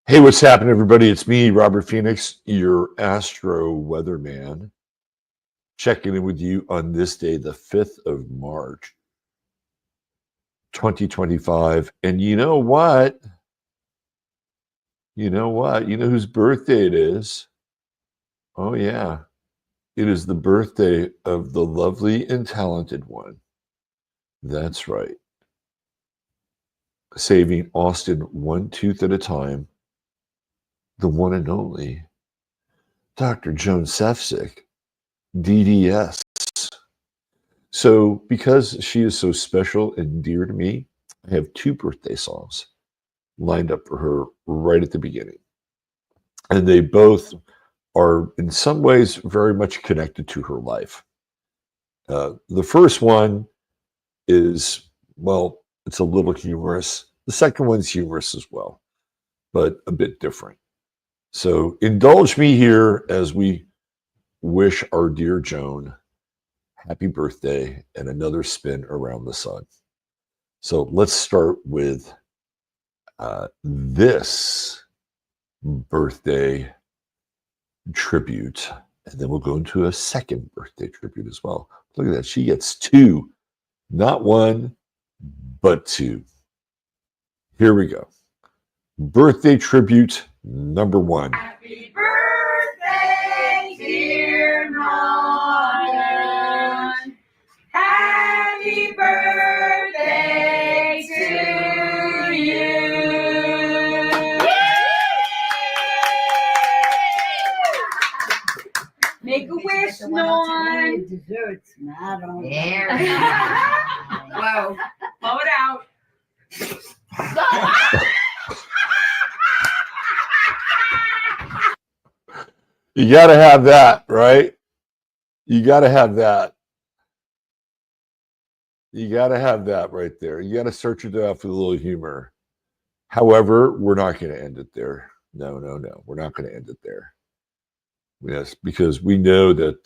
Hey, what's happening, everybody? It's me, Robert Phoenix, your Astro Weatherman, checking in with you on this day, the 5th of March, 2025. And you know what? You know what? You know whose birthday it is? Oh, yeah. It is the birthday of the lovely and talented one. That's right. Saving Austin one tooth at a time, the one and only Dr. Joan Sefcik, DDS. So, because she is so special and dear to me, I have two birthday songs lined up for her right at the beginning. And they both are, in some ways, very much connected to her life. The first one is, well, it's a little humorous. The second one's humorous as well, but a bit different. So, indulge me here as we wish our dear Joan happy birthday and another spin around the sun. So let's start with this birthday tribute, and then we'll go into a second birthday tribute as well. Look at that. She gets two, not one, but two. Here we go. Birthday tribute number one. Happy birthday, dear Norman. Happy birthday to you. Make a wish, Norman. Desserts, not on There we go. Whoa, blow it out. You got to have that, right? You got to have that. You got to have that right there. You got to search it out for the little humor. However, we're not going to end it there. No. We're not going to end it there. Yes, because we know that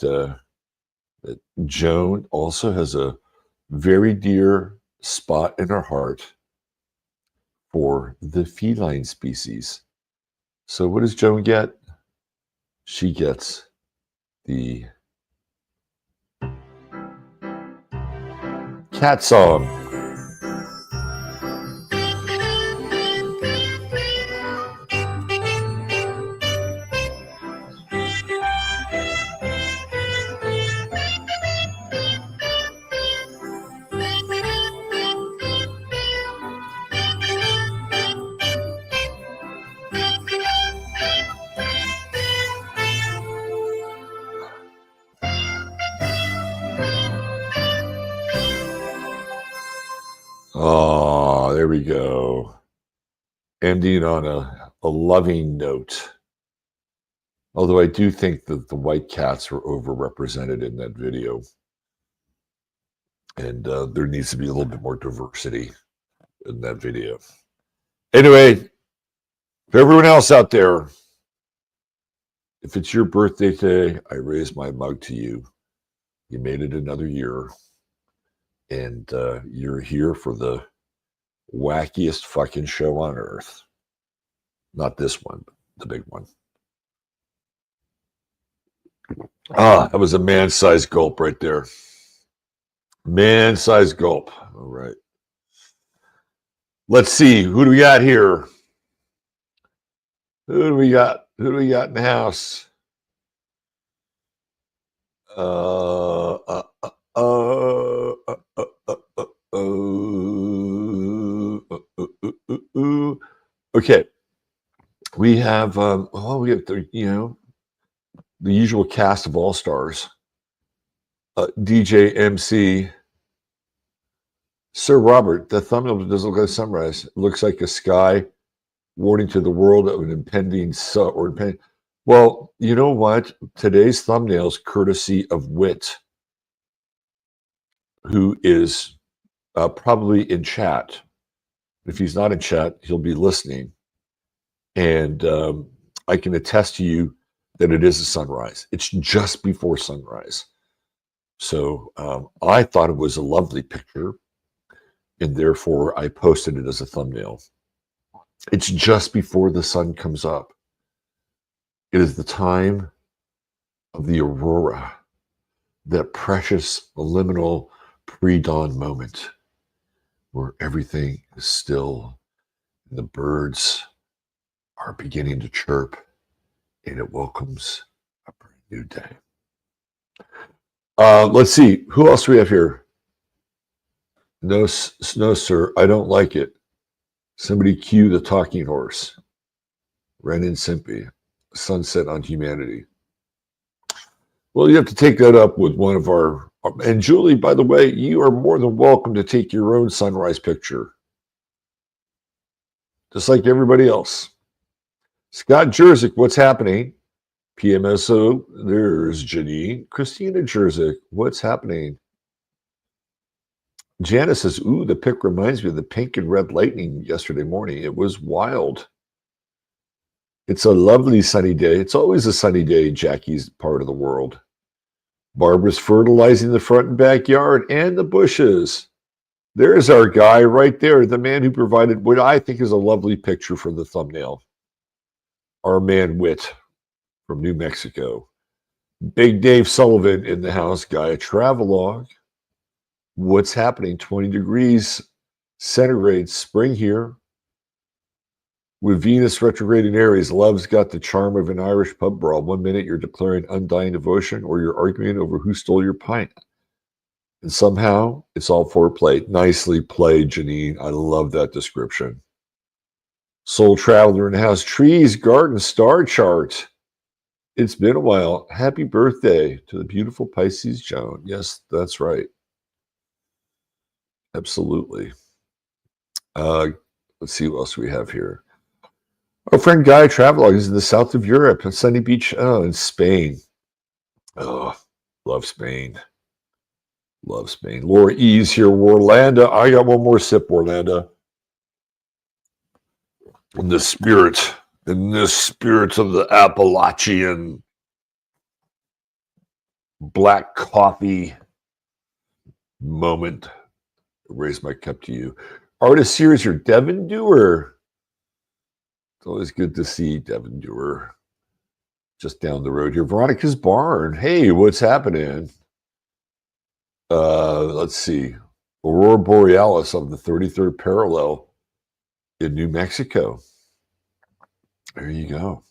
that Joan also has a very dear spot in her heart for the feline species. So what does Joan get? She gets the cat song. Oh, there we go. Ending on a loving note. Although I do think that the white cats were overrepresented in that video. And there needs to be a little bit more diversity in that video. Anyway, for everyone else out there, if it's your birthday today, I raise my mug to you. You made it another year. And you're here for the wackiest fucking show on earth. Not this one, but the big one. Ah, that was a man-sized gulp right there. Man-sized gulp. All right. Let's see. Who do we got here? Who do we got? Who do we got in the house? Okay. We have we have the the usual cast of all stars. DJ MC. Sir Robert, the thumbnail doesn't look like a sunrise. It looks like a sky warning to the world of an impending Well, you know what? Today's thumbnail is courtesy of Wit, who is probably in chat. If he's not in chat, he'll be listening. And I can attest to you that it is a sunrise. It's just before sunrise. So I thought it was a lovely picture, and therefore I posted it as a thumbnail. It's just before the sun comes up. It is the time of the aurora, that precious liminal pre-dawn moment where everything is still and the birds are beginning to chirp and it welcomes a brand new day. Let's see. Who else do we have here? No, no, sir. I don't like it. Somebody cue the talking horse. Ren and Simpy. Sunset on Humanity. Well, you have to take that up with one of our... And Julie, by the way, you are more than welcome to take your own sunrise picture. Just like everybody else. Scott Jerzik, what's happening? PMSO, there's Janine. Christina Jerzik, what's happening? Janice says, ooh, the pic reminds me of the pink and red lightning yesterday morning. It was wild. It's a lovely sunny day. It's always a sunny day in Jackie's part of the world. Barbara's fertilizing the front and backyard and the bushes. There's our guy right there, the man who provided what I think is a lovely picture for the thumbnail. Our man Wit from New Mexico. Big Dave Sullivan in the house, Gaia Travelog. What's happening? 20 degrees centigrade, spring here. With Venus retrograde in Aries, love's got the charm of an Irish pub brawl. 1 minute you're declaring undying devotion, or you're arguing over who stole your pint. And somehow it's all foreplay. Nicely played, Janine. I love that description. Soul Traveler in the house. Trees, garden, star chart. It's been a while. Happy birthday to the beautiful Pisces Joan. Yes, that's right. Absolutely. Let's see what else we have here. Our friend Guy Travelog is in the south of Europe, in Sunny Beach, in Spain. Oh, love Spain. Love Spain. Laura E's here, Orlando. I got one more sip, Orlando. In this spirit of the Appalachian black coffee moment. Raise my cup to you. Artist series here, Devin Dewar. It's always good to see Devin Dewar just down the road here. Veronica's Barn. Hey, what's happening? Let's see. Aurora Borealis of the 33rd parallel in New Mexico. There you go.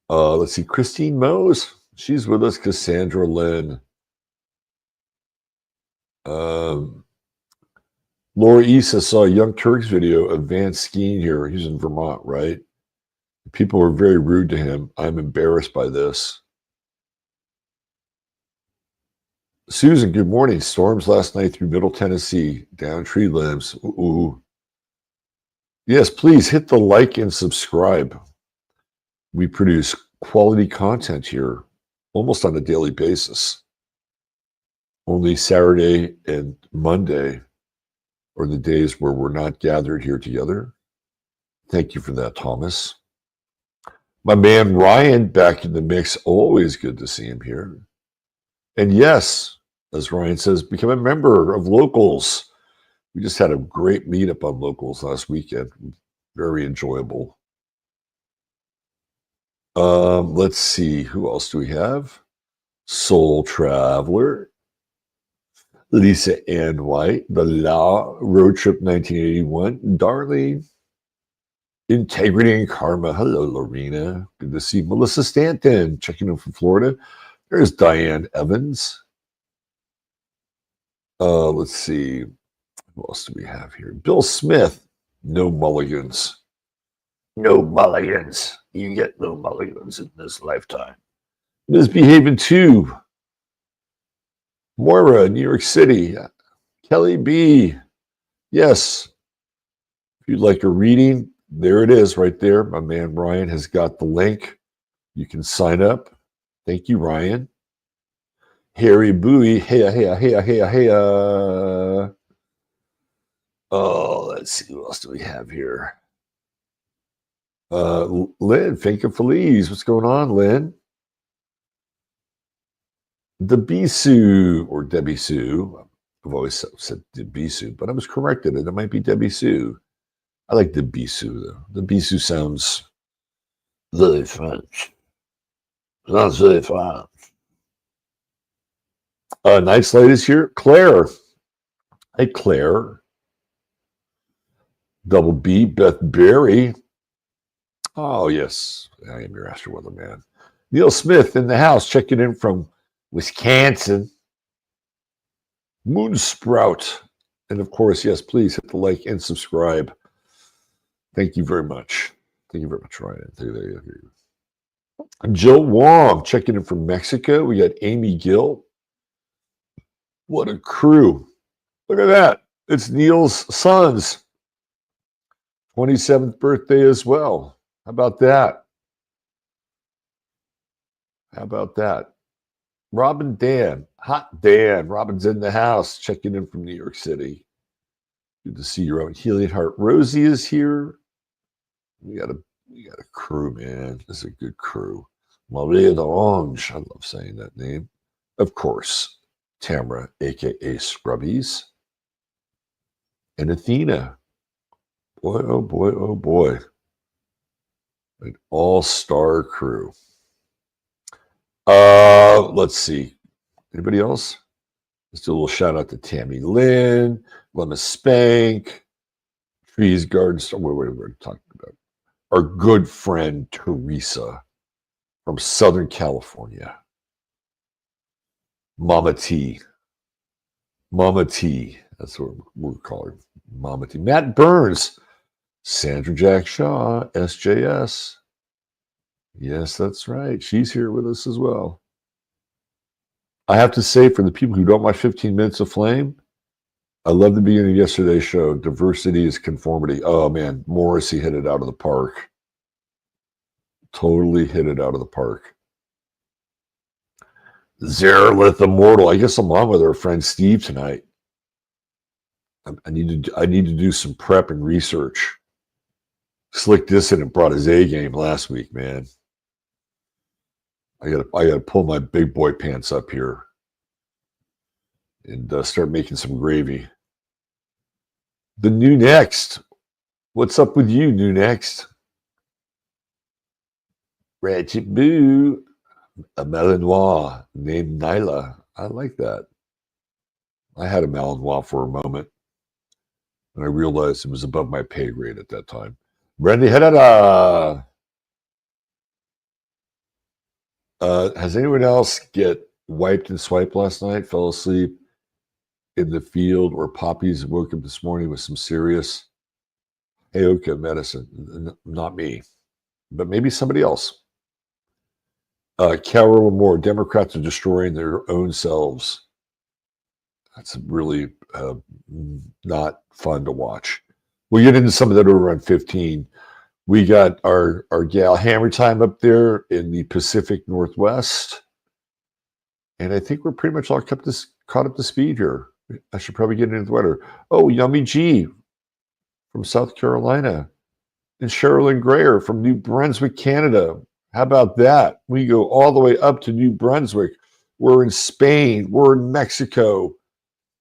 Let's see. Christine Mose. She's with us. Cassandra Lynn. Laura Issa saw a Young Turks video of Van skiing here. He's in Vermont, right? People were very rude to him. I'm embarrassed by this. Susan, good morning. Storms last night through Middle Tennessee. Down tree limbs. Ooh. Yes, please hit the like and subscribe. We produce quality content here almost on a daily basis. Only Saturday and Monday are the days where we're not gathered here together. Thank you for that, Thomas. My man Ryan back in the mix. Always good to see him here. And yes, as Ryan says, become a member of Locals. We just had a great meetup on Locals last weekend. Very enjoyable. Let's see. Who else do we have? Soul Traveler. Lisa Ann White. The Law. Road Trip 1981. Darlene. Integrity and Karma. Hello, Lorena. Good to see Melissa Stanton checking in from Florida. There's Diane Evans. Let's see. Who else do we have here? Bill Smith. No mulligans. No mulligans. You get no mulligans in this lifetime. Misbehaving too. Moira, New York City. Kelly B. Yes. If you'd like a reading, there it is right there. My man Ryan has got the link. You can sign up. Thank you, Ryan. Harry Bowie. Hey. Oh, let's see. What else do we have here? Lynn, Finca Feliz. What's going on, Lynn? The Bisou, or Debbie Sue. I've always said Debbie Sue, but I was corrected, and it might be Debbie Sue. I like the Bisou, though. The Bisou sounds very French. Sounds very French. Night's Light is here. Claire. Hey, Claire. Double B, Beth Berry. Oh, yes. I am your Astro Weather man. Neil Smith in the house, checking in from Wisconsin. Moonsprout. And of course, yes, please hit the like and subscribe. Thank you very much. Thank you very much, Ryan. Thank you. Jill Wong checking in from Mexico. We got Amy Gill. What a crew. Look at that. It's Neil's son's 27th birthday as well. How about that? How about that? Robin Dan, Hot Dan. Robin's in the house, checking in from New York City. Good to see your own Helium Heart. Rosie is here. We got a crew, man. This is a good crew. Maria d'Orange. I love saying that name. Of course, Tamara, aka Scrubbies. And Athena. Boy, oh boy, oh boy. An all-star crew. Let's see. Anybody else? Let's do a little shout out to Tammy Lynn, Lemma Spank, Trees Gardens. What we're talking about? Our good friend Teresa from Southern California. Mama T. Mama T. That's what we're calling Mama T. Matt Burns, Sandra Jack Shaw, SJS. Yes, that's right. She's here with us as well. I have to say, for the people who don't watch 15 Minutes of Flame, I love the beginning of yesterday's show. Diversity is conformity. Oh, man. Morrissey hit it out of the park. Totally hit it out of the park. Zerlith Immortal. I guess I'm on with our friend Steve tonight. I need to do some prep and research. Slick Dissident brought his A game last week, man. I gotta pull my big boy pants up here and start making some gravy. The New Next. What's up with you, New Next? Ratchet Boo. A Malinois named Nyla. I like that. I had a Malinois for a moment, and I realized it was above my pay grade at that time. Brandy Herrera. Has anyone else get wiped and swiped last night? Fell asleep in the field or poppies and woke up this morning with some serious Aoka medicine? Not me, but maybe somebody else. Carol Moore, Democrats are destroying their own selves. That's really not fun to watch. We'll get into some of that over on 15. We got our gal Hammer Time up there in the Pacific Northwest. And I think we're pretty much all caught up to speed here. I should probably get into the weather. Oh, Yummy G from South Carolina. And Sherilyn Grayer from New Brunswick, Canada. How about that? We go all the way up to New Brunswick. We're in Spain. We're in Mexico.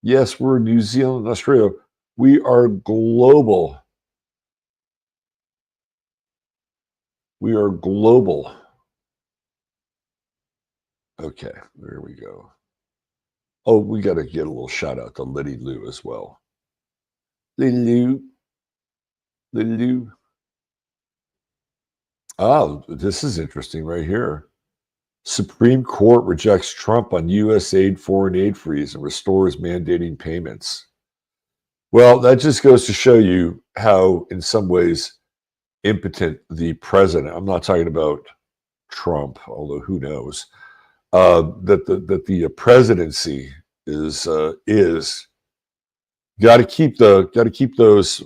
Yes, we're in New Zealand and Australia. We are global. We are global. Okay, there we go. Oh, we got to get a little shout out to Liddy Lou as well. Liddy Lou. Oh, this is interesting right here. Supreme Court rejects Trump on U.S. foreign aid freeze and restores mandating payments. Well, that just goes to show you how, in some ways, impotent the president. I'm not talking about Trump, although who knows. That the presidency is got to keep those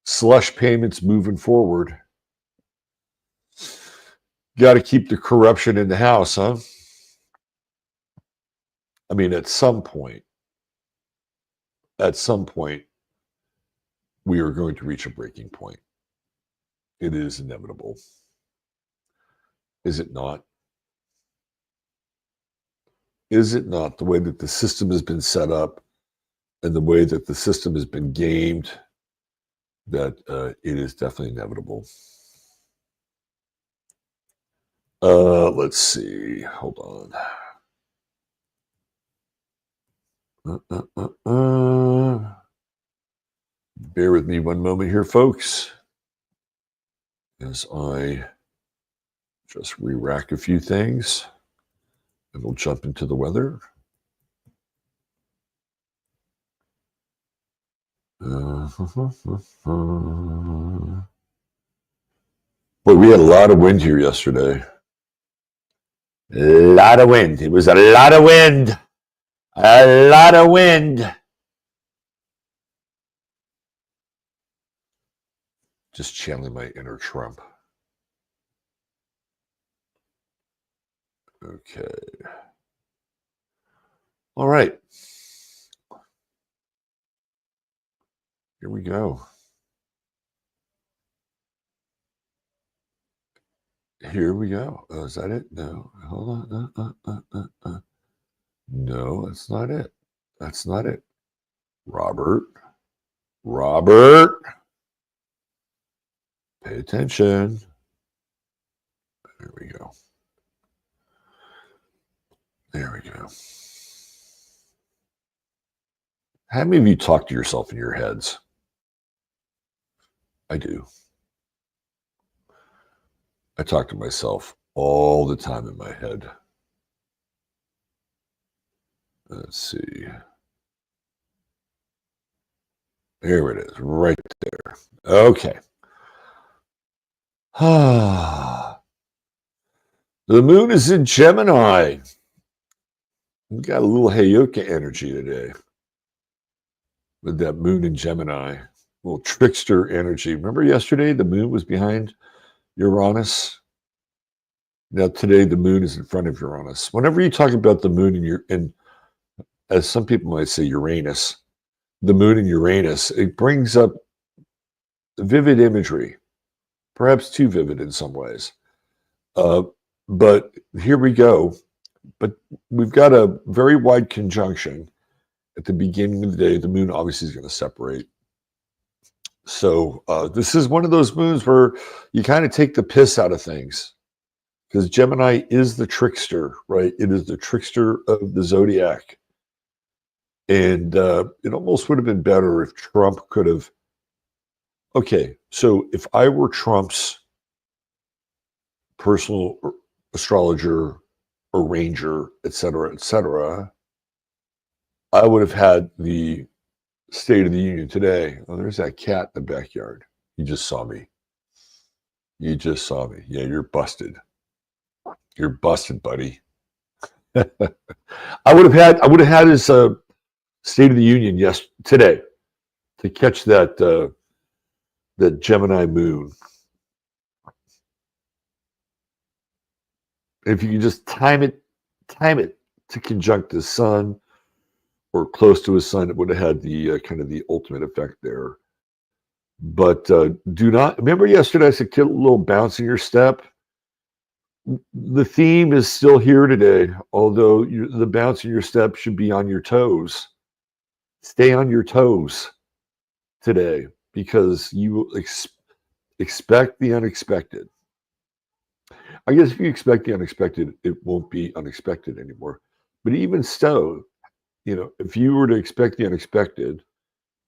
slush payments moving forward. Got to keep the corruption in the house, huh? I mean, at some point, we are going to reach a breaking point. It is inevitable. Is it not? Is it not the way that the system has been set up and the way that the system has been gamed that it is definitely inevitable. Let's see. Hold on. Bear with me one moment here, folks, as I just re-rack a few things, and we'll jump into the weather. Boy, we had a lot of wind here yesterday. A lot of wind. It was a lot of wind. A lot of wind. Just channeling my inner Trump. Okay. All right. Here we go. Here we go. Oh, is that it? No. Hold on. No, that's not it. That's not it. Robert. Pay attention. There we go. There we go. How many of you talk to yourself in your heads? I do. I talk to myself all the time in my head. Let's see. There it is, right there. Okay. The moon is in Gemini. We got a little Heyoka energy today with that moon in Gemini. A little trickster energy. Remember yesterday the moon was behind Uranus? Now today the moon is in front of Uranus. Whenever you talk about the moon and as some people might say Uranus, the moon in Uranus, it brings up vivid imagery, perhaps too vivid in some ways. But here we go. But we've got a very wide conjunction at the beginning of the day. The moon obviously is going to separate. So this is one of those moons where you kind of take the piss out of things, because Gemini is the trickster, right? It is the trickster of the zodiac. And it almost would have been better if Trump could have. Okay, so if I were Trump's personal astrologer, arranger, et cetera, I would have had the State of the Union today. Oh, there's that cat in the backyard. You just saw me. You just saw me. Yeah, you're busted. You're busted, buddy. I would have had his State of the Union today to catch that Gemini moon. If you can just time it to conjunct the sun or close to his sun, it would have had the kind of the ultimate effect there. But do not remember yesterday I said, "Get a little bounce in your step." The theme is still here today, although the bounce in your step should be on your toes. Stay on your toes today, because you will expect the unexpected. I guess if you expect the unexpected, it won't be unexpected anymore. But even so, if you were to expect the unexpected,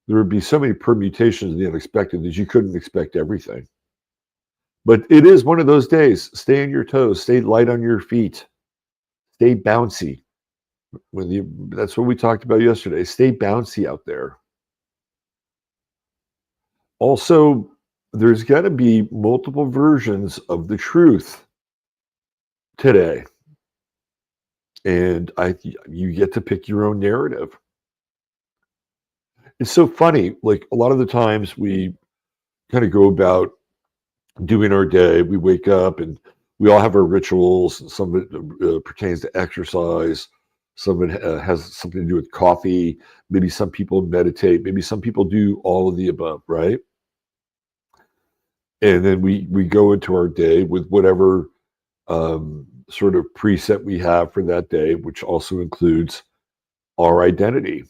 there would be so many permutations of the unexpected that you couldn't expect everything. But it is one of those days. Stay on your toes. Stay light on your feet. Stay bouncy. That's what we talked about yesterday. Stay bouncy out there. Also, there's got to be multiple versions of the truth today. And you get to pick your own narrative. It's so funny. Like, a lot of the times we kind of go about doing our day. We wake up and we all have our rituals. Some of it pertains to exercise. Some of it has something to do with coffee. Maybe some people meditate. Maybe some people do all of the above, right? And then we go into our day with whatever sort of preset we have for that day, which also includes our identity,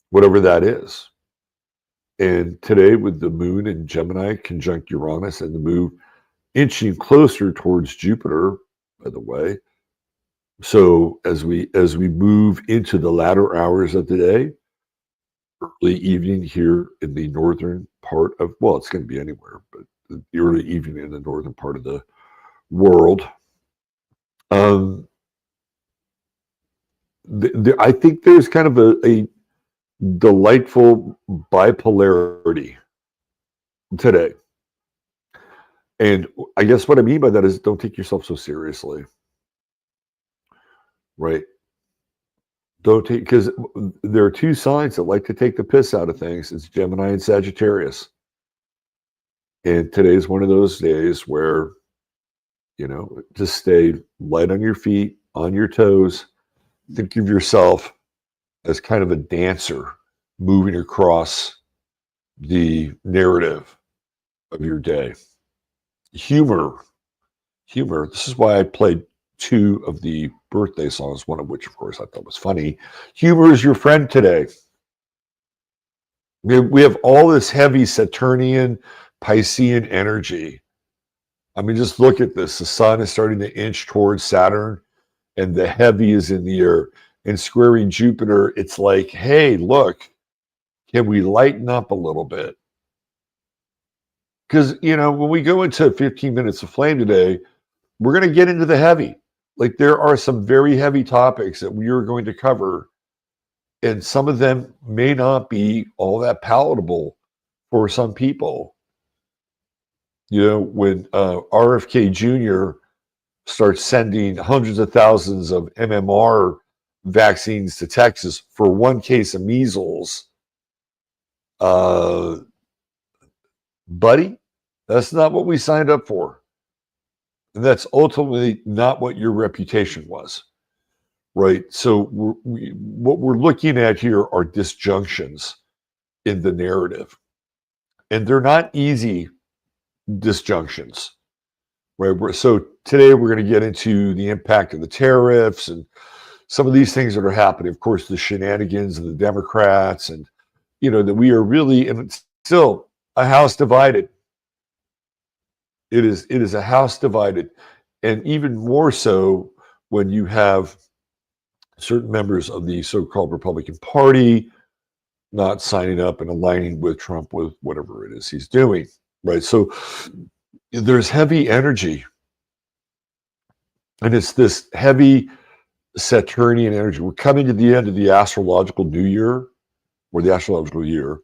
whatever that is. And today, with the moon in Gemini conjunct Uranus and the move inching closer towards Jupiter, by the way. So as we move into the latter hours of the day, early evening here in the northern part of, well, it's going to be anywhere, but the early evening in the northern part of the world. I think there's kind of a delightful bipolarity today. And I guess what I mean by that is don't take yourself so seriously, right? Don't take, because there are two signs that like to take the piss out of things. It's Gemini and Sagittarius. And today's one of those days where, just stay light on your feet, on your toes. Think of yourself as kind of a dancer moving across the narrative of your day. Humor. This is why I played two of the birthday songs, one of which, of course, I thought was funny. Humor is your friend today. We have all this heavy Saturnian, Piscean energy. I mean, just look at this. The sun is starting to inch towards Saturn, and the heavy is in the air. And squaring Jupiter, it's like, hey, look, can we lighten up a little bit? Because, when we go into 15 minutes of flame today, we're going to get into the heavy. Like, there are some very heavy topics that we are going to cover, and some of them may not be all that palatable for some people. When RFK Jr. starts sending hundreds of thousands of MMR vaccines to Texas for one case of measles, buddy, that's not what we signed up for. And that's ultimately not what your reputation was, right? So what we're looking at here are disjunctions in the narrative. And they're not easy disjunctions, right? So today we're going to get into the impact of the tariffs and some of these things that are happening. Of course, the shenanigans of the Democrats, and that we are really, and it's still a house divided. It is a house divided, and even more so when you have certain members of the so-called Republican Party not signing up and aligning with Trump with whatever it is he's doing, right? So there's heavy energy, and it's this heavy Saturnian energy. We're coming to the end of the astrological new year, or the astrological year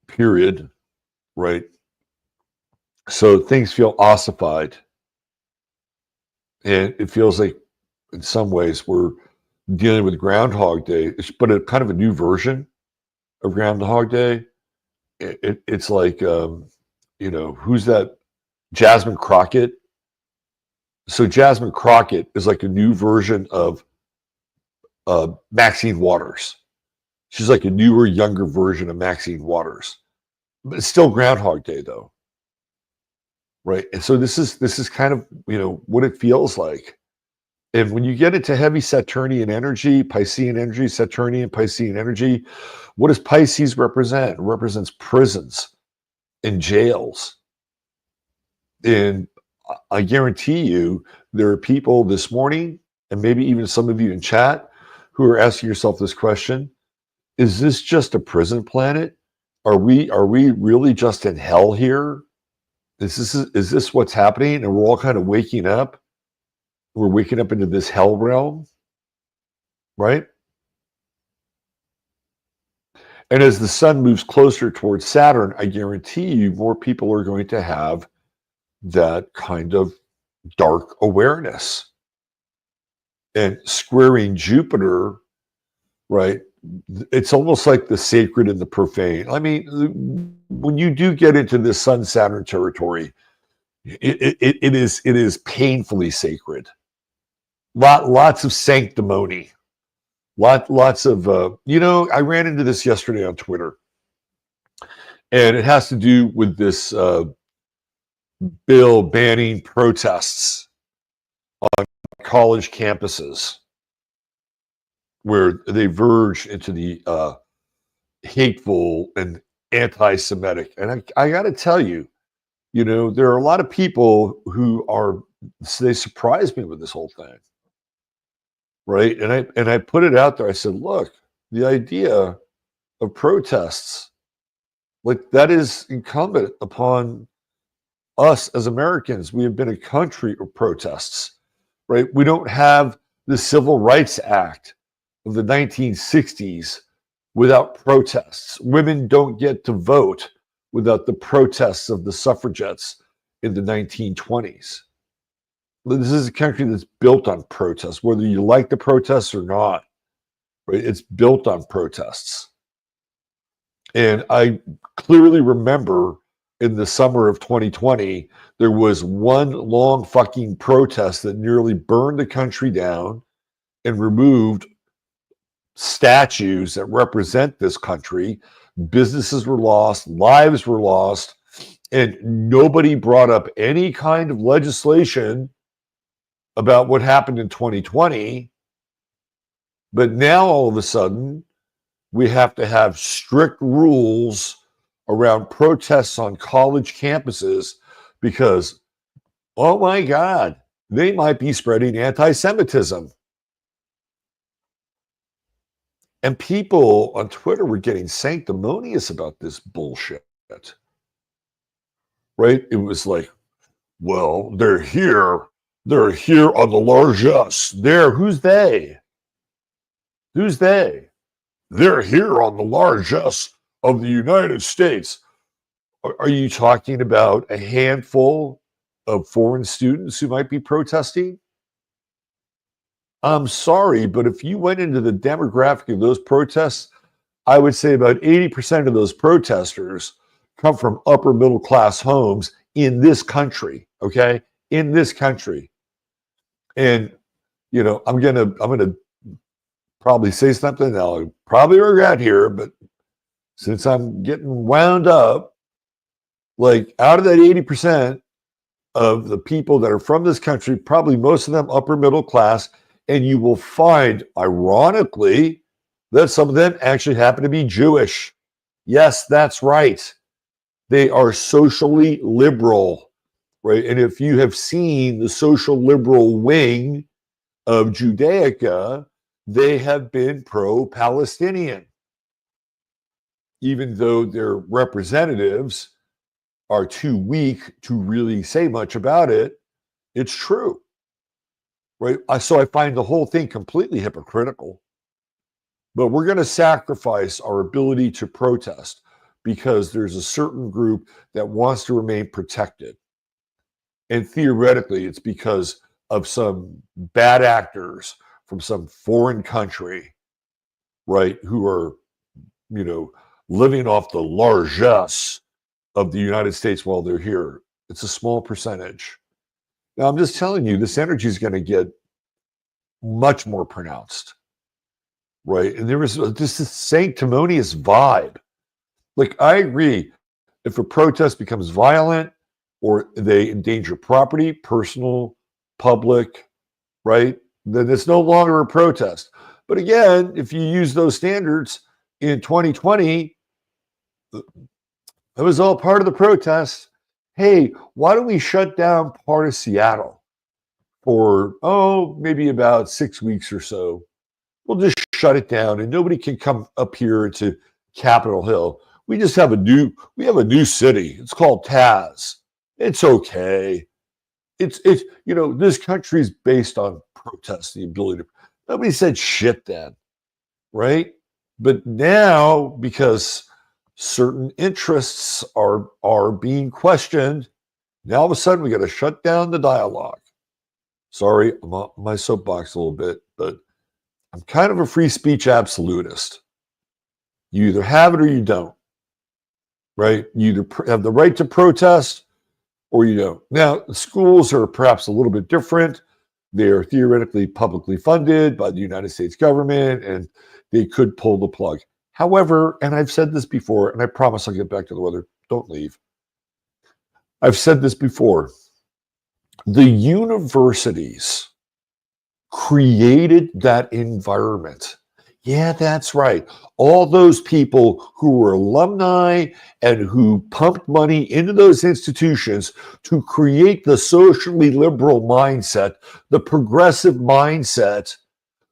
period, right? So things feel ossified, and it feels like in some ways we're dealing with Groundhog Day, but a kind of a new version of Groundhog Day. It's like, who's that? Jasmine Crockett. So Jasmine Crockett is like a new version of Maxine Waters. She's like a newer, younger version of Maxine Waters, but it's still Groundhog Day, though, right? And so this is kind of what it feels like. And when you get into heavy Saturnian energy, Piscean energy, Saturnian, Piscean energy, what does Pisces represent? It represents prisons and jails. And I guarantee you, there are people this morning, and maybe even some of you in chat, who are asking yourself this question: is this just a prison planet? Are we really just in hell here? Is this what's happening? And we're all kind of waking up. We're waking up into this hell realm, right? And as the sun moves closer towards Saturn, I guarantee you more people are going to have that kind of dark awareness. And squaring Jupiter, right? It's almost like the sacred and the profane. I mean, when you do get into this Sun-Saturn territory, it is painfully sacred. Lots of sanctimony. Lots of, I ran into this yesterday on Twitter, and it has to do with this bill banning protests on college campuses where they verge into the hateful and anti-Semitic. And I got to tell you, there are a lot of people who they surprised me with this whole thing. Right. And I put it out there. I said, look, the idea of protests, like that is incumbent upon us as Americans. We have been a country of protests, right? We don't have the Civil Rights Act of the 1960s without protests. Women don't get to vote without the protests of the suffragettes in the 1920s. This is a country that's built on protests, whether you like the protests or not, right? It's built on protests. And I clearly remember in the summer of 2020, there was one long fucking protest that nearly burned the country down and removed statues that represent this country. Businesses were lost, lives were lost, and nobody brought up any kind of legislation about what happened in 2020. But now all of a sudden, we have to have strict rules around protests on college campuses because, oh my God, they might be spreading anti-Semitism. And people on Twitter were getting sanctimonious about this bullshit. Right? It was like, well, they're here on the largesse. Who's they? Who's they? They're here on the largesse of the United States. Are you talking about a handful of foreign students who might be protesting? I'm sorry, but if you went into the demographic of those protests, I would say about 80% of those protesters come from upper middle class homes in this country, okay? In this country. And, I'm gonna probably say something that I'll probably regret here, but since I'm getting wound up, like out of that 80% of the people that are from this country, probably most of them upper middle class, and you will find, ironically, that some of them actually happen to be Jewish. Yes, that's right. They are socially liberal, right? And if you have seen the social liberal wing of Judaica, they have been pro-Palestinian, even though their representatives are too weak to really say much about it. It's true, right? So I find the whole thing completely hypocritical. But we're going to sacrifice our ability to protest because there's a certain group that wants to remain protected. And theoretically, it's because of some bad actors from some foreign country, right, who are, living off the largesse of the United States while they're here. It's a small percentage. Now, I'm just telling you, this energy is going to get much more pronounced, right? And there was just this sanctimonious vibe. Like, I agree, if a protest becomes violent or they endanger property, personal, public, right, then it's no longer a protest. But again, if you use those standards in 2020, it was all part of the protest. Hey, why don't we shut down part of Seattle for, maybe about 6 weeks or so? We'll just shut it down and nobody can come up here to Capitol Hill. We just have a new city. It's called Taz. It's okay. It's this country is based on protest, the ability to. Nobody said shit then, right? But now, because certain interests are being questioned, now all of a sudden we got to shut down the dialogue. Sorry, I'm on my soapbox a little bit, but I'm kind of a free speech absolutist. You either have it or you don't, right? You either have the right to protest or you don't. Now, the schools are perhaps a little bit different. They are theoretically publicly funded by the United States government, and they could pull the plug. However, and I've said this before, and I promise I'll get back to the weather. Don't leave. I've said this before. The universities created that environment. Yeah, that's right. All those people who were alumni and who pumped money into those institutions to create the socially liberal mindset, the progressive mindset,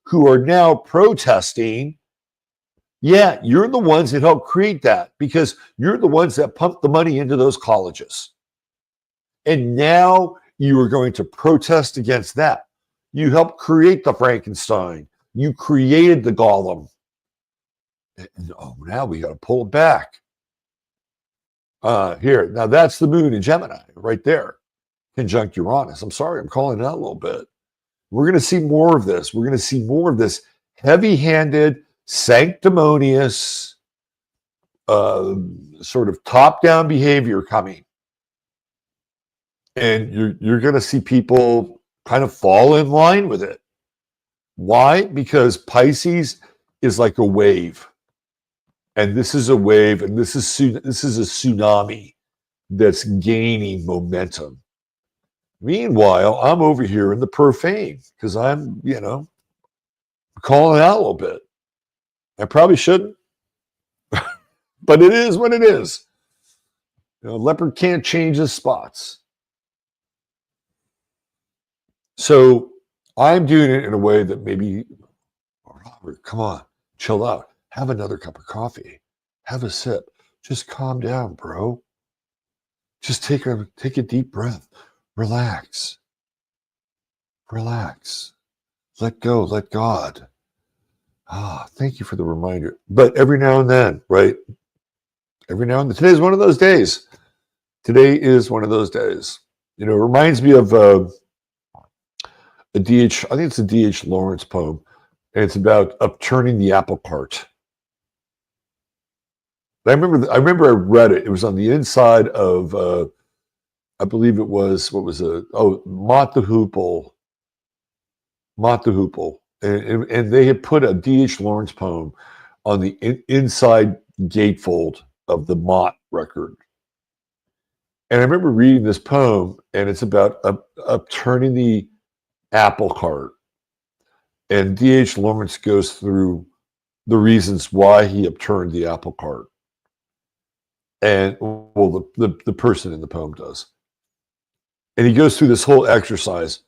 who are now protesting. Yeah, you're the ones that helped create that because you're the ones that pumped the money into those colleges. And now you are going to protest against that. You helped create the Frankenstein. You created the Golem. And, oh, now we got to pull it back. Here, now that's the moon in Gemini right there, conjunct Uranus. I'm sorry, I'm calling it out a little bit. We're going to see more of this. We're going to see more of this heavy-handed, sanctimonious, sort of top-down behavior coming. And you're going to see people kind of fall in line with it. Why? Because Pisces is like a wave. And this is a wave, and this is a tsunami that's gaining momentum. Meanwhile, I'm over here in the profane because I'm, calling it out a little bit. I probably shouldn't, but it is what it is. Leopard can't change his spots. So I'm doing it in a way that maybe, Robert, come on, chill out. Have another cup of coffee. Have a sip. Just calm down, bro. Just take a deep breath. Relax. Relax. Let go. Let God. Thank you for the reminder. But every now and then, right? Every now and then. Today's one of those days. Today is one of those days. It reminds me of a D.H. I think it's a D.H. Lawrence poem, and it's about upturning the apple cart. I remember I read it. It was on the inside of, I believe it was, what was it? Oh, Mott the Hoople. And they had put a D.H. Lawrence poem on the inside gatefold of the Mott record. And I remember reading this poem, and it's about upturning the apple cart. And D.H. Lawrence goes through the reasons why he upturned the apple cart. And, well, the person in the poem does. And he goes through this whole exercise.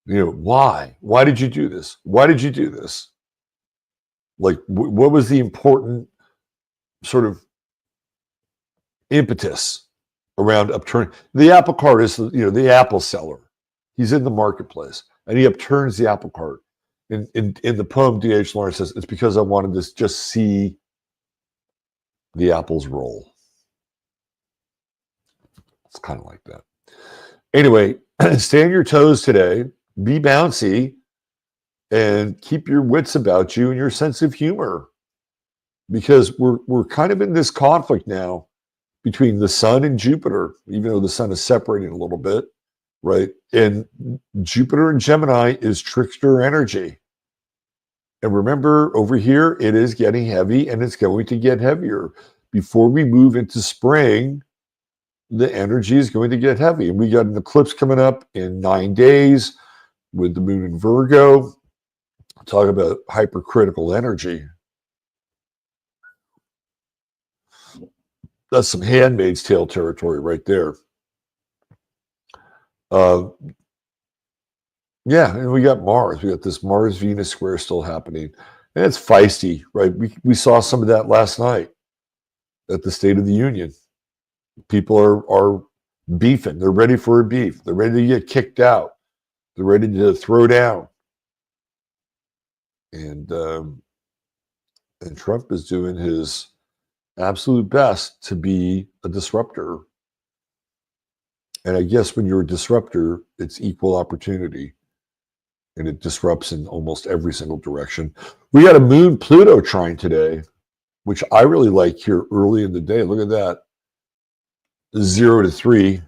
Why? Why did you do this? Why did you do this? Like, what was the important sort of impetus around upturning? The apple cart is, the apple seller. He's in the marketplace, and he upturns the apple cart. In the poem, D.H. Lawrence says, it's because I wanted to just see the apples roll. It's kind of like that. Anyway, stay on your toes today. Be bouncy and keep your wits about you and your sense of humor, because we're kind of in this conflict now between the sun and Jupiter, even though the sun is separating a little bit, right? And Jupiter and Gemini is trickster energy. And remember, over here, it is getting heavy, and it's going to get heavier. Before we move into spring, the energy is going to get heavy. And we got an eclipse coming up in 9 days with the moon in Virgo. Talk about hypercritical energy. That's some Handmaid's Tale territory right there. Yeah, and we got Mars. We got this Mars-Venus square still happening. And it's feisty, right? We saw some of that last night at the State of the Union. People are beefing. They're ready for a beef. They're ready to get kicked out. They're ready to throw down. And Trump is doing his absolute best to be a disruptor. And I guess when you're a disruptor, it's equal opportunity. And it disrupts in almost every single direction. We got a Moon-Pluto trine today, which I really like here early in the day. Look at that. 0 to 3,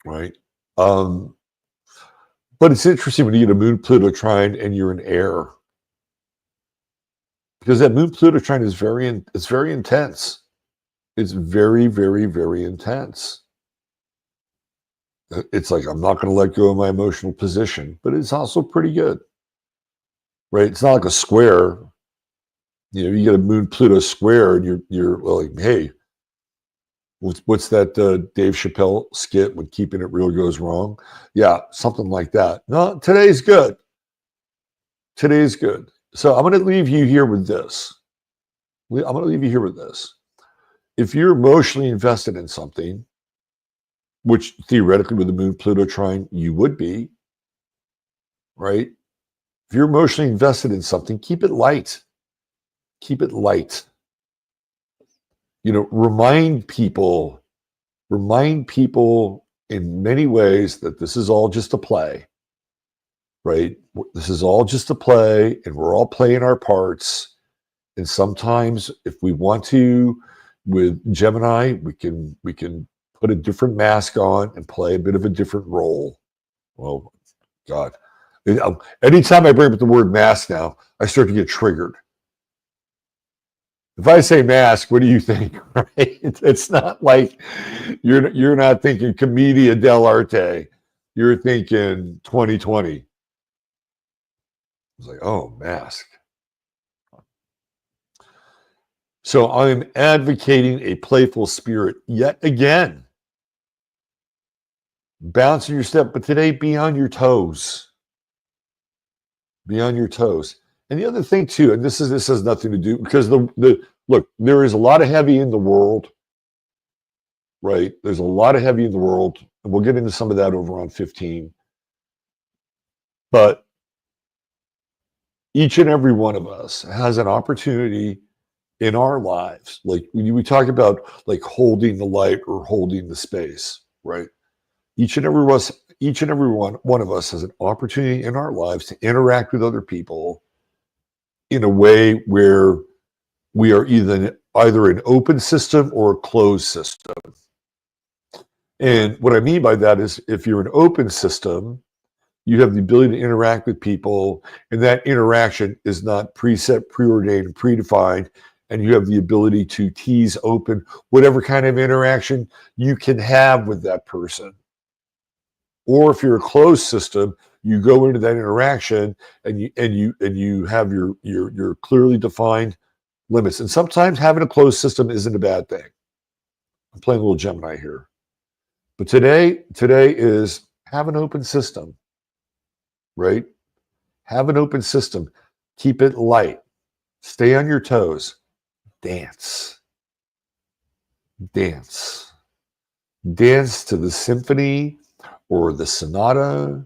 right? But it's interesting when you get a Moon-Pluto trine and you're in air, because that Moon-Pluto trine is very intense. It's very, very, very intense. It's like, I'm not going to let go of my emotional position, but it's also pretty good. right? It's not like a square. You know, you get a Moon Pluto square, and you're like, hey, what's that Dave Chappelle skit when keeping it real goes wrong? Yeah, something like that. No, today's good. Today's good. So I'm going to leave you here with this. I'm going to leave you here with this. If you're emotionally invested in something, which theoretically with the Moon Pluto trine, you would be, right? If you're emotionally invested in something, keep it light. Keep it light. You know, remind people in many ways that this is all just a play, right? This is all just a play, and we're all playing our parts. And sometimes, if we want to, with Gemini, we can put a different mask on and play a bit of a different role. Well, God, anytime I bring up the word mask now, I start to get triggered. If I say mask, what do you think? Right? It's not like you're not thinking Commedia dell'arte. You're thinking 2020. It's like, oh, mask. So I'm advocating a playful spirit yet again. Bounce in your step, but today be on your toes. Be on your toes. And the other thing too, and this has nothing to do, because the look, there is a lot of heavy in the world, right? There's a lot of heavy in the world, and we'll get into some of that over on 15. But each and every one of us has an opportunity in our lives. Like we talk about like holding the light or holding the space, right? Each and every one of us has an opportunity in our lives to interact with other people in a way where we are either an open system or a closed system. And what I mean by that is, if you're an open system, you have the ability to interact with people, and that interaction is not preset, preordained, predefined, and you have the ability to tease open whatever kind of interaction you can have with that person. Or if you're a closed system, you go into that interaction and you have your clearly defined limits. And sometimes having a closed system isn't a bad thing. I'm playing a little Gemini here. But today is have an open system, right? Have an open system. Keep it light. Stay on your toes. Dance. Dance. Dance to the symphony or the sonata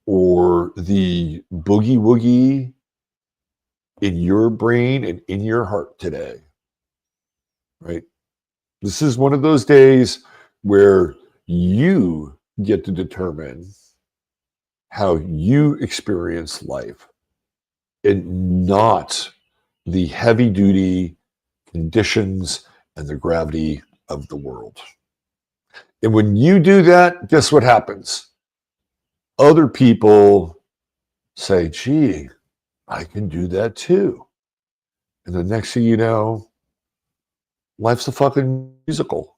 or the boogie woogie in your brain and in your heart today, right? This is one of those days where you get to determine how you experience life and not the heavy duty conditions and the gravity of the world. And when you do that, guess what happens? Other people say, gee, I can do that too. And the next thing you know, life's a fucking musical.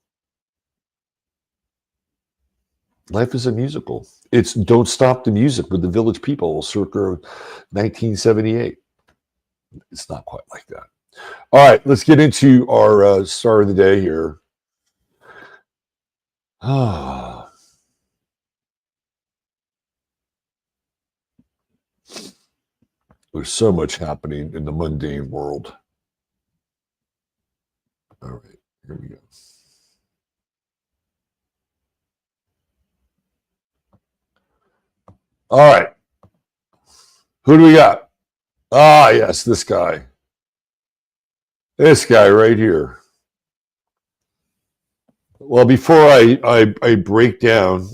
Life is a musical. It's Don't Stop the Music with the Village People circa 1978. It's not quite like that. All right, let's get into our star of the day here. There's so much happening in the mundane world. All right, here we go. All right. Who do we got? Ah, yes, this guy. This guy right here. Well, before I break down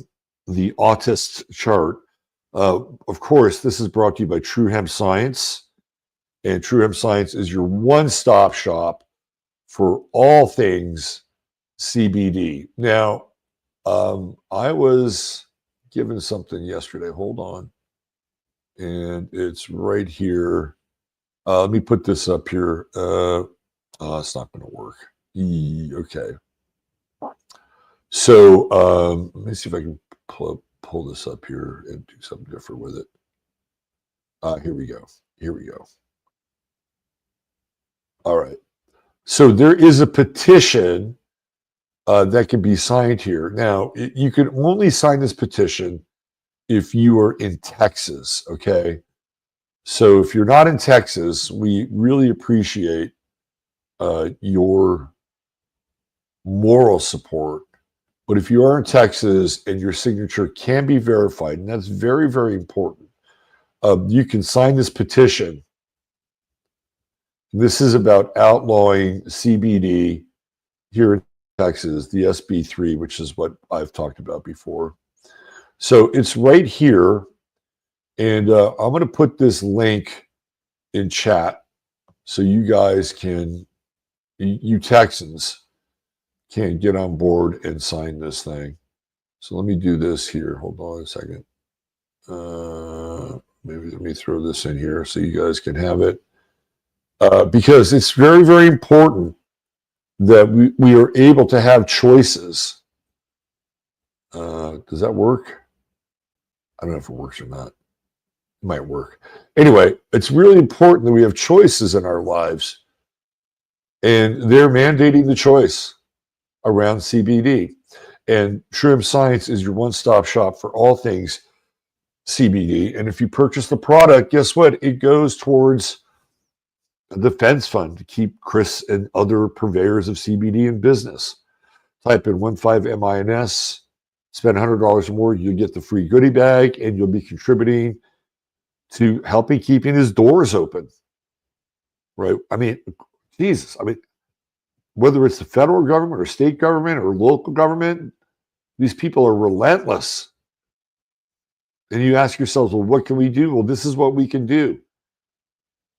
the autist chart, of course, this is brought to you by True Hemp Science. And True Hemp Science is your one-stop shop for all things CBD. Now, I was given something yesterday. Hold on. And it's right here. Let me put this up here. It's not going to work. Okay. So let me see if I can pull this up here and do something different with it. Here we go. Here we go. All right. So there is a petition that can be signed here. Now, you can only sign this petition if you are in Texas, okay? So if you're not in Texas, we really appreciate your moral support. But if you are in Texas and your signature can be verified, and that's very, very important, you can sign this petition. This is about outlawing CBD here in Texas, the SB3, which is what I've talked about before. So it's right here. And I'm going to put this link in chat so you guys can, you Texans, can get on board and sign this thing. So let me do this here. Hold on a second. Maybe let me throw this in here so you guys can have it. Because it's very, very important that we are able to have choices. Does that work? I don't know if it works or not. It might work. Anyway, it's really important that we have choices in our lives. And they're mandating the choice around CBD. And True Hemp Science is your one-stop shop for all things CBD. And if you purchase the product, guess what? It goes towards a defense fund to keep Chris and other purveyors of CBD in business. Type in 15MINS, spend $100 or more, you get the free goodie bag, and you'll be contributing to helping keeping his doors open. Right? I mean, Jesus. I mean, whether it's the federal government or state government or local government, these people are relentless. And you ask yourselves, well, what can we do? Well, this is what we can do.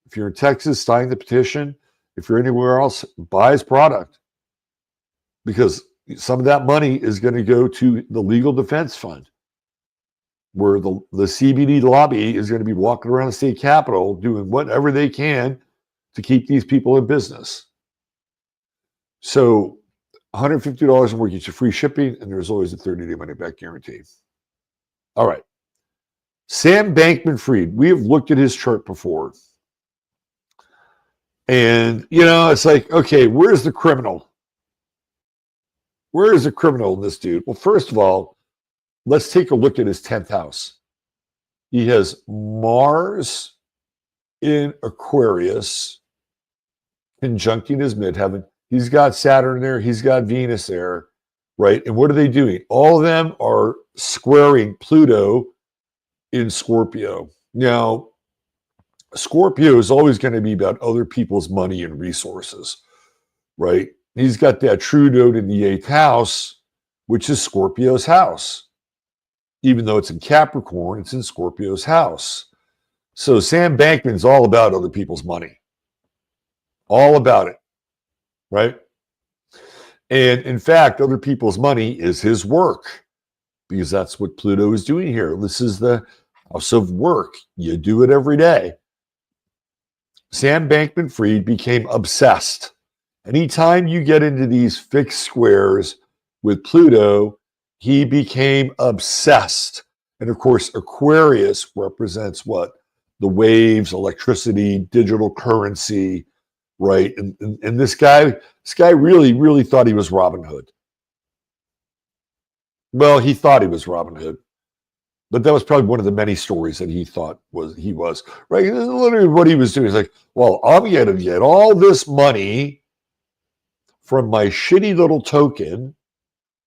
If you're in Texas, sign the petition. If you're anywhere else, buy his product. Because some of that money is going to go to the legal defense fund, where the CBD lobby is going to be walking around the state capitol doing whatever they can to keep these people in business. So $150 and more gets you free shipping, and there's always a 30-day money-back guarantee. All right. Sam Bankman-Fried, we have looked at his chart before. And, you know, it's like, okay, where's the criminal? Where is the criminal in this dude? Well, first of all, let's take a look at his 10th house. He has Mars in Aquarius conjuncting his midheaven. He's got Saturn there. He's got Venus there, right? And what are they doing? All of them are squaring Pluto in Scorpio. Now, Scorpio is always going to be about other people's money and resources, right? He's got that true node in the 8th house, which is Scorpio's house. Even though it's in Capricorn, it's in Scorpio's house. So Sam Bankman's all about other people's money. All about it, right? And in fact, other people's money is his work, because that's what Pluto is doing here. This is the house of work. You do it every day. Sam Bankman-Fried became obsessed. Anytime you get into these fixed squares with Pluto, he became obsessed. And of course, Aquarius represents what? The waves, electricity, digital currency, right? And this guy really, really thought he was Robin Hood. Well, he thought he was Robin Hood. But that was probably one of the many stories that he thought he was, right? And literally what he was doing is like, well, I'm going to get all this money from my shitty little token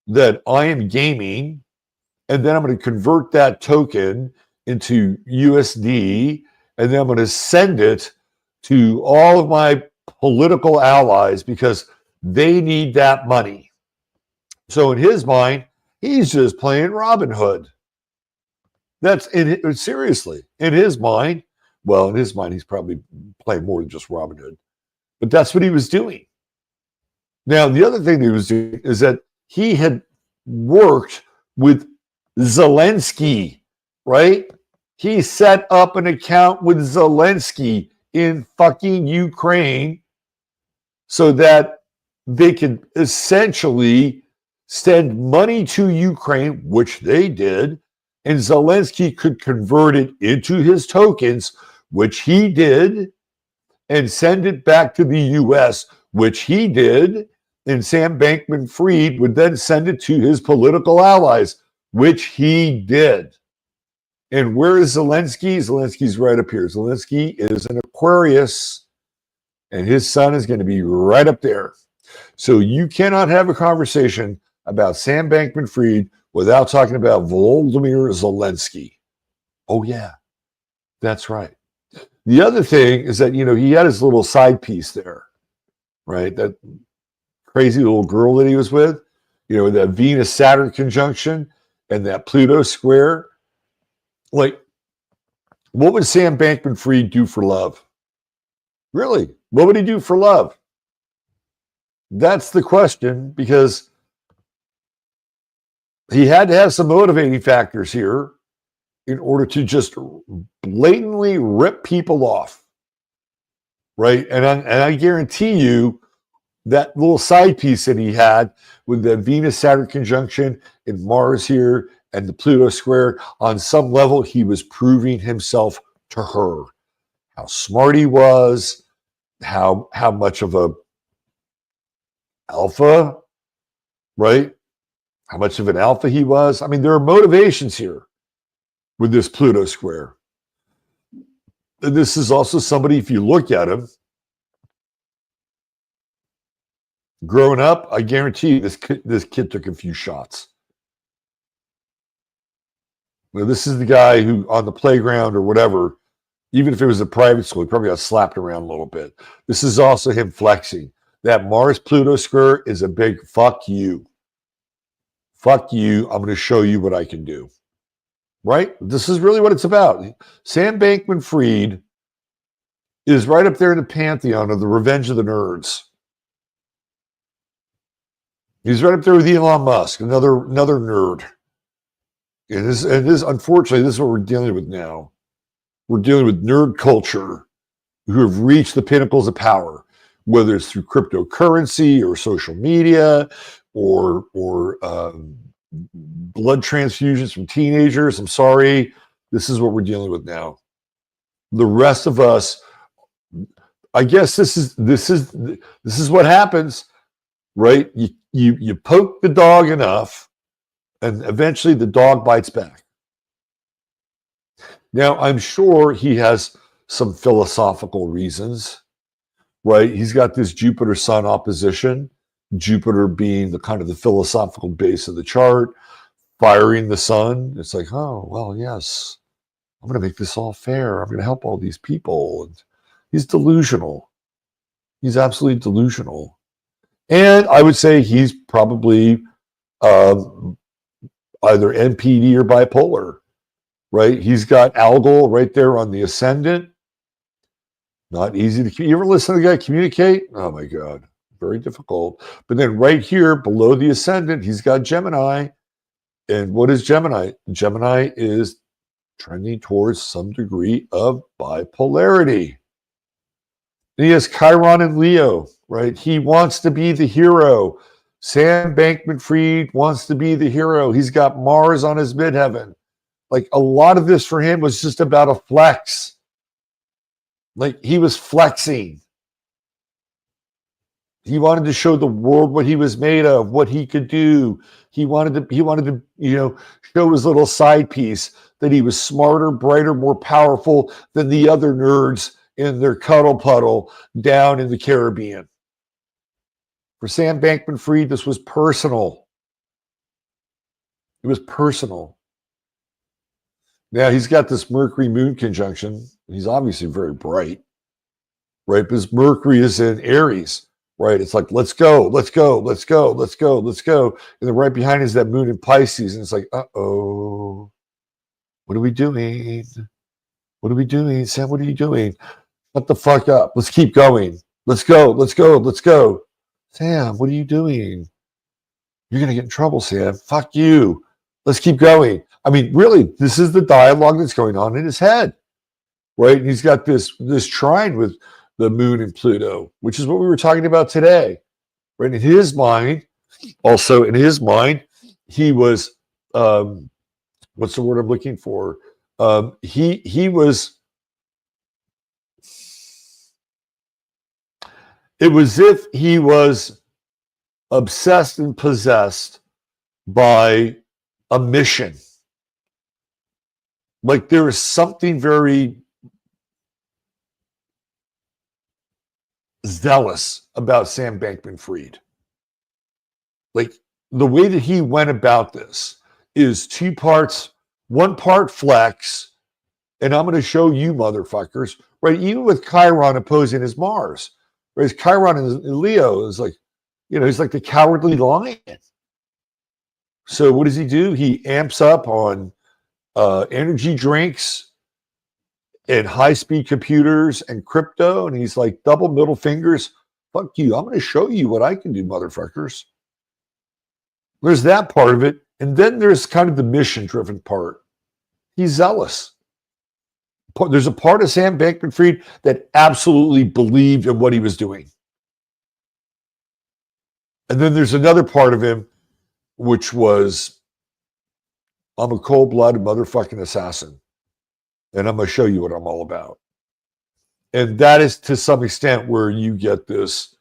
that I am gaming, and then I'm going to convert that token into USD, and then I'm going to send it to all of my political allies because they need that money. So in his mind, he's just playing Robin Hood. That's seriously, in his mind, well, in his mind, he's probably playing more than just Robin Hood. But that's what he was doing. Now, the other thing that he was doing is that he had worked with Zelensky, right? He set up an account with Zelensky in fucking Ukraine so that they could essentially send money to Ukraine, which they did, and Zelensky could convert it into his tokens, which he did, and send it back to the US, which he did, and Sam Bankman-Fried would then send it to his political allies, which he did. And where is Zelensky? Zelensky's right up here. Zelensky is an Aquarius, and his sun is going to be right up there. So you cannot have a conversation about Sam Bankman-Fried without talking about Volodymyr Zelensky. Oh, yeah, that's right. The other thing is that, he had his little side piece there, right? That crazy little girl that he was with, that Venus-Saturn conjunction and that Pluto square. Like, what would Sam Bankman-Fried do for love? Really? What would he do for love? That's the question, because he had to have some motivating factors here in order to just blatantly rip people off, right? And I guarantee you that little side piece that he had with the Venus-Saturn conjunction and Mars here and the Pluto square, on some level, he was proving himself to her. How smart he was, how much of a alpha, right? How much of an alpha he was. I mean, there are motivations here with this Pluto square. And this is also somebody, if you look at him, growing up, I guarantee you this kid took a few shots. This is the guy who, on the playground or whatever, even if it was a private school, he probably got slapped around a little bit. This is also him flexing. That Mars-Pluto square is a big fuck you. Fuck you. I'm going to show you what I can do. Right? This is really what it's about. Sam Bankman-Fried is right up there in the pantheon of the revenge of the nerds. He's right up there with Elon Musk, another nerd. And this, unfortunately, this is what we're dealing with now. We're dealing with nerd culture who have reached the pinnacles of power, whether it's through cryptocurrency or social media or blood transfusions from teenagers. I'm sorry, this is what we're dealing with now. The rest of us, I guess this is what happens, right? You poke the dog enough, and eventually the dog bites back. Now, I'm sure he has some philosophical reasons, right? He's got this Jupiter-Sun opposition, Jupiter being the kind of the philosophical base of the chart, firing the Sun. It's like, oh, well, yes, I'm going to make this all fair. I'm going to help all these people. And he's delusional. He's absolutely delusional. And I would say he's probably either NPD or bipolar, right? He's got algal right there on the ascendant. Not easy to, you ever listen to the guy communicate? Oh my God, very difficult. But then right here below the ascendant, he's got Gemini. And what is Gemini? Gemini is trending towards some degree of bipolarity. And he has Chiron and Leo, right? He wants to be the hero. Sam Bankman-Fried wants to be the hero. He's got Mars on his midheaven. Like, a lot of this for him was just about a flex. Like, he was flexing. He wanted to show the world what he was made of, what he could do. He wanted to, show his little side piece that he was smarter, brighter, more powerful than the other nerds in their cuddle puddle down in the Caribbean. For Sam Bankman-Fried, this was personal. It was personal. Now, he's got this Mercury-Moon conjunction. He's obviously very bright, right? Because Mercury is in Aries, right? It's like, let's go, let's go, let's go, let's go, let's go. And then right behind is that Moon in Pisces. And it's like, uh-oh, what are we doing? What are we doing? Sam, what are you doing? Shut the fuck up. Let's keep going. Let's go, let's go, let's go. Sam, what are you doing? You're going to get in trouble, Sam. Fuck you. Let's keep going. I mean, really, this is the dialogue that's going on in his head, right? And he's got this trine with the Moon and Pluto, which is what we were talking about today, right? In his mind, he was what's the word I'm looking for? He was. It was if he was obsessed and possessed by a mission. Like there is something very zealous about Sam Bankman-Fried. Like the way that he went about this is two parts, one part flex, and I'm going to show you motherfuckers, right? Even with Chiron opposing his Mars, whereas Chiron in Leo is like, he's like the cowardly lion. So what does he do? He amps up on energy drinks and high-speed computers and crypto, and he's like double middle fingers. Fuck you. I'm going to show you what I can do, motherfuckers. There's that part of it. And then there's kind of the mission-driven part. He's zealous. There's a part of Sam Bankman-Fried that absolutely believed in what he was doing. And then there's another part of him which was, I'm a cold-blooded motherfucking assassin. And I'm going to show you what I'm all about. And that is to some extent where you get this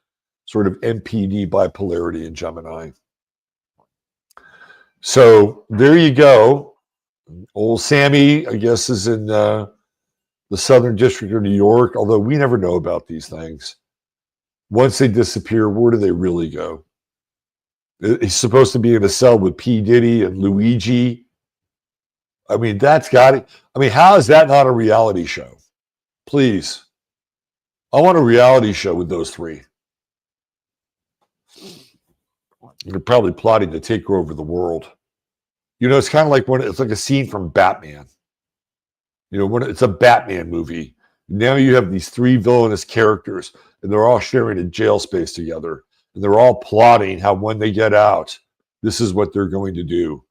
sort of MPD bipolarity in Gemini. So there you go. Old Sammy, I guess, is in the Southern District of New York, although we never know about these things. Once they disappear, where do they really go? He's supposed to be in a cell with P. Diddy and Luigi. I mean, that's got it. I mean, how is that not a reality show? Please. I want a reality show with those three. They're probably plotting to take over the world. It's kind of like it's like a scene from Batman. When it's a Batman movie. Now you have these three villainous characters, and they're all sharing a jail space together. And they're all plotting how when they get out, this is what they're going to do.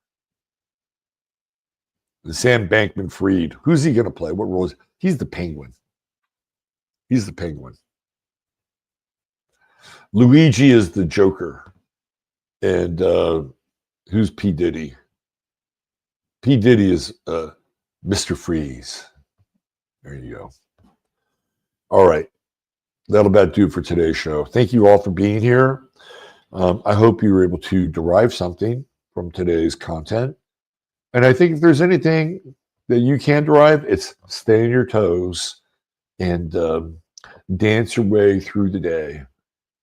And Sam Bankman-Fried, who's he going to play? What role is he? He's the Penguin. He's the Penguin. Luigi is the Joker. And who's P. Diddy? P. Diddy is Mr. Freeze. There you go. All right. That'll about do for today's show. Thank you all for being here. I hope you were able to derive something from today's content. And I think if there's anything that you can derive, it's stay on your toes and dance your way through the day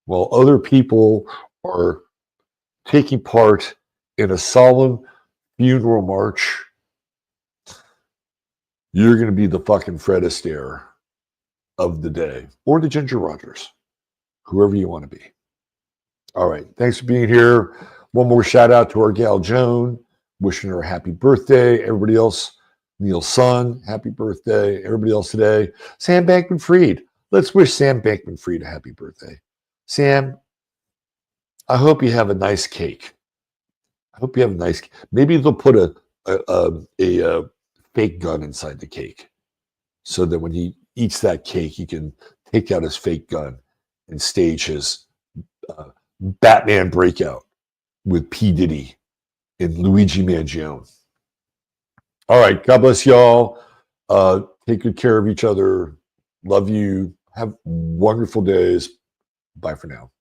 while other people are taking part in a solemn funeral march. You're going to be the fucking Fred Astaire of the day, or the Ginger Rogers, whoever you want to be. All right. Thanks for being here. One more shout out to our gal Joan, wishing her a happy birthday. Everybody else, Neil's son, happy birthday. Everybody else today, Sam Bankman-Fried. Let's wish Sam Bankman-Fried a happy birthday. Sam, I hope you have a nice cake. I hope you have a nice. Maybe they'll put a fake gun inside the cake, so that when he eats that cake, he can take out his fake gun and stage his Batman breakout with P. Diddy and Luigi Mangione. All right. God bless y'all. Take good care of each other. Love you. Have wonderful days. Bye for now.